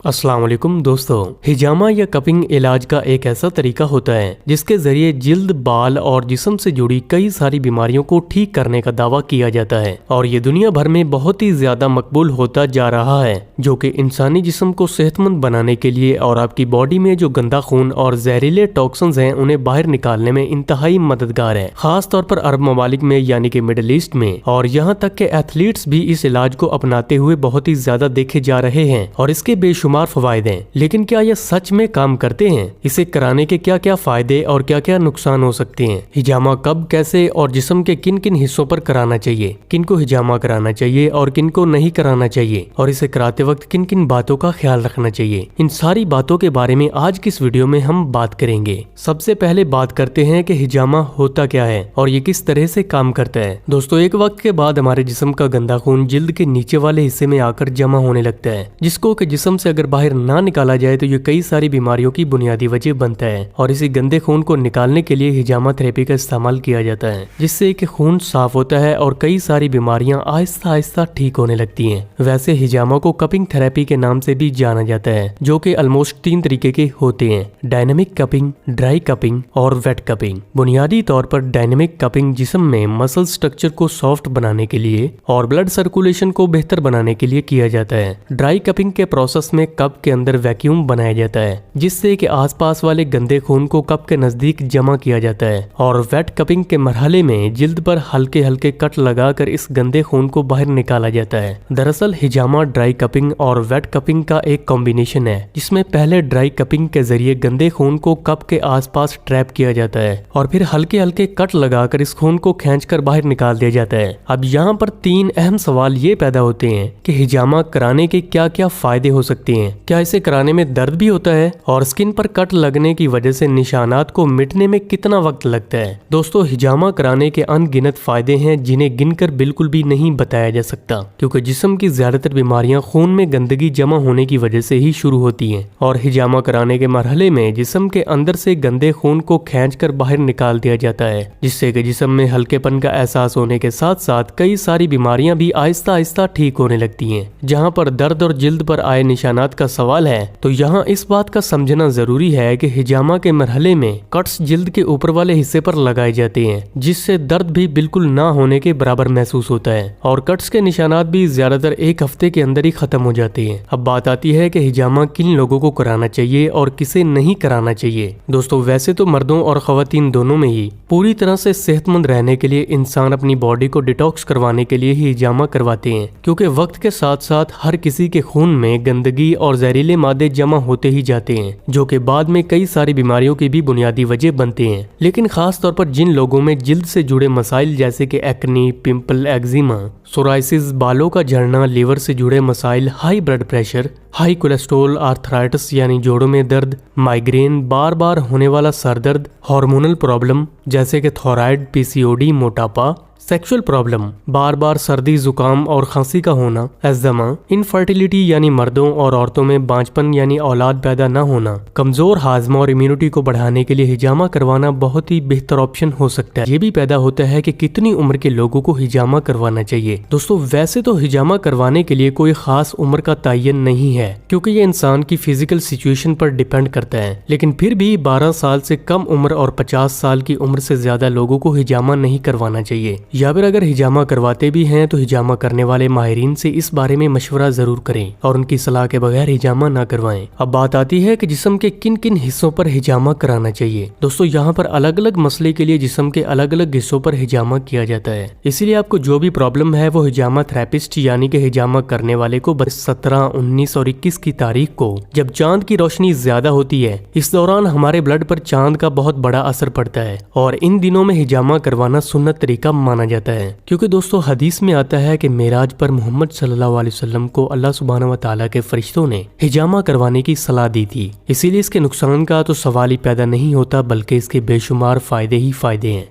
अस्सलाम वालेकुम दोस्तों, हिजामा या कपिंग इलाज का एक ऐसा तरीका होता है जिसके जरिए जिल्द, बाल और जिस्म से जुड़ी कई सारी बीमारियों को ठीक करने का दावा किया जाता है और ये दुनिया भर में बहुत ही ज्यादा मकबूल होता जा रहा है, जो कि इंसानी जिस्म को सेहतमंद बनाने के लिए और आपकी बॉडी में जो गंदा खून और जहरीले टॉक्सिन्स हैं उन्हें बाहर निकालने में इंतहाई मददगार है। खास तौर पर अरब ममालिक में यानी कि मिडिल ईस्ट में, और यहाँ तक के एथलीट्स भी इस इलाज को अपनाते हुए बहुत ही ज्यादा देखे जा रहे हैं और इसके बेशुमार फवायद हैं। लेकिन क्या यह सच में काम करते हैं? इसे कराने के क्या क्या फायदे और क्या क्या नुकसान हो सकते हैं? हिजामा कब, कैसे और जिस्म के किन किन हिस्सों पर कराना चाहिए? किन को हिजामा कराना चाहिए और किन को नहीं कराना चाहिए? और इसे कराते वक्त किन किन बातों का ख्याल रखना चाहिए? इन सारी बातों के बारे में आज की इस वीडियो में हम बात करेंगे। सबसे पहले बात करते हैं कि हिजामा होता क्या है और ये किस तरह से काम करता है। दोस्तों, एक वक्त के बाद हमारे जिस्म का गंदा खून जिल्द के नीचे वाले हिस्से में आकर जमा होने लगता है, जिसको कि जिस्म से अगर बाहर ना निकाला जाए तो ये कई सारी बीमारियों की बुनियादी वजह बनता है। और इसी गंदे खून को निकालने के लिए हिजामा थेरेपी का इस्तेमाल किया जाता है, जिससे कि खून साफ होता है और कई सारी बीमारियां आहिस्ता आहिस्ता ठीक होने लगती हैं। वैसे हिजामा को कपिंग थेरेपी के नाम से भी जाना जाता है, जो कि ऑलमोस्ट 3 तरीके के होते हैं: डायनेमिक कपिंग, ड्राई कपिंग और वेट कपिंग। बुनियादी तौर पर डायनेमिक कपिंग जिस्म में मसल स्ट्रक्चर को सॉफ्ट बनाने के लिए और ब्लड सर्कुलेशन को बेहतर बनाने के लिए किया जाता है। ड्राई कपिंग के प्रोसेस में कप के अंदर वैक्यूम बनाया जाता है, जिससे कि आसपास वाले गंदे खून को कप के नजदीक जमा किया जाता है। और वेट कपिंग के मरहले में जिल्द पर हल्के हल्के कट लगाकर इस गंदे खून को बाहर निकाला जाता है। दरअसल हिजामा ड्राई कपिंग और वेट कपिंग का एक कॉम्बिनेशन है, जिसमें पहले ड्राई कपिंग के जरिए गंदे खून को कप के आसपास ट्रैप किया जाता है और फिर हल्के हल्के कट लगाकर इस खून को खींचकर बाहर निकाल दिया जाता है। अब यहाँ पर 3 अहम सवाल ये पैदा होते हैं कि हिजामा कराने के क्या क्या फायदे हो सकते हैं। क्या इसे कराने में दर्द भी होता है? और स्किन पर कट लगने की वजह से निशानात को मिटने में कितना वक्त लगता है? दोस्तों, हिजामा कराने के अनगिनत फायदे हैं जिन्हें गिनकर बिल्कुल भी नहीं बताया जा सकता, क्योंकि जिस्म की ज्यादातर बीमारियां खून में गंदगी जमा होने की वजह से ही शुरू होती हैं। और हिजामा कराने के मरहले में जिस्म के अंदर से गंदे खून को खींचकर बाहर निकाल दिया जाता है, जिससे कि जिस्म में हल्केपन का एहसास होने के साथ साथ कई सारी बीमारियां भी आहिस्ता आहिस्ता ठीक होने लगती हैं। जहाँ पर दर्द और जिल्द पर आए निशानात का सवाल है, तो यहाँ इस बात का समझना जरूरी है कि हिजामा के मरहले में कट्स जिल्द के ऊपर वाले हिस्से पर लगाए जाते हैं, जिससे दर्द भी बिल्कुल ना होने के बराबर महसूस होता है और कट्स के निशानात भी ज्यादातर 1 हफ्ते के अंदर ही खत्म हो जाते हैं। अब बात आती है कि हिजामा किन लोगों को कराना चाहिए और किसे नहीं कराना चाहिए। दोस्तों, वैसे तो मर्दों और खवातीन दोनों में ही पूरी तरह से सेहतमंद रहने के लिए इंसान अपनी बॉडी को डिटॉक्स करवाने के लिए ही हिजामा करवाते हैं, क्योंकि वक्त के साथ साथ हर किसी के खून में गंदगी और जहरीले मादे जमा होते ही जाते हैं, जो कि बाद में कई सारी बीमारियों की भी बुनियादी वजह बनते हैं। लेकिन खास तौर पर जिन लोगों में जिल्द से जुड़े मसाइल जैसे कि एक्नी, पिंपल, एक्जिमा, सोराइसिस, बालों का झड़ना, लीवर से जुड़े मसाइल, high blood pressure, high cholesterol, arthritis यानी जोड़ों में दर्द, माइग्रेन, बार बार होने वाला सर दर्द, हार्मोनल प्रॉब्लम जैसे कि थायराइड, पीसीओडी, मोटापा, सेक्सुअल प्रॉब्लम, बार बार सर्दी, जुकाम और खांसी का होना, एज़मा, इनफर्टिलिटी यानी मर्दों और औरतों में बांझपन यानी औलाद पैदा न होना, कमजोर हाजमा और इम्यूनिटी को बढ़ाने के लिए हिजामा करवाना बहुत ही बेहतर ऑप्शन हो सकता है। ये भी पैदा होता है कि कितनी उम्र के लोगों को हिजामा करवाना चाहिए। दोस्तों, वैसे तो हिजामा करवाने के लिए कोई खास उम्र का तयन नहीं है, क्योंकि ये इंसान की फिजिकल सिचुएशन पर डिपेंड करता है। लेकिन फिर भी 12 साल से कम उम्र और 50 साल की उम्र से ज्यादा लोगों को हिजामा नहीं करवाना चाहिए, या फिर अगर हिजामा करवाते भी हैं तो हिजामा करने वाले माहिरीन से इस बारे में मशवरा जरूर करें और उनकी सलाह के बगैर हिजामा ना करवाएं। अब बात आती है कि जिस्म के किन किन हिस्सों पर हिजामा कराना चाहिए। दोस्तों, यहाँ पर अलग अलग मसले के लिए जिस्म के अलग अलग हिस्सों पर हिजामा किया जाता है, इसीलिए आपको जो भी प्रॉब्लम है वो हिजामा थेरेपिस्ट यानी कि हिजामा करने वाले को 17, 19 और 21 की तारीख को, जब चांद की रोशनी ज्यादा होती है, इस दौरान हमारे ब्लड पर चांद का बहुत बड़ा असर पड़ता है और इन दिनों में हिजामा करवाना सुन्नत तरीका माना जाता है। क्योंकि दोस्तों, हदीस में आता है कि मेराज पर मोहम्मद सल्लल्लाहु अलैहि वसल्लम को अल्लाह सुब्हानहू व तआला के फरिश्तों ने हिजामा करवाने की सलाह दी थी। इसीलिए इसके नुकसान का तो सवाल ही पैदा नहीं होता, बल्कि इसके बेशुमार फायदे ही फायदे हैं।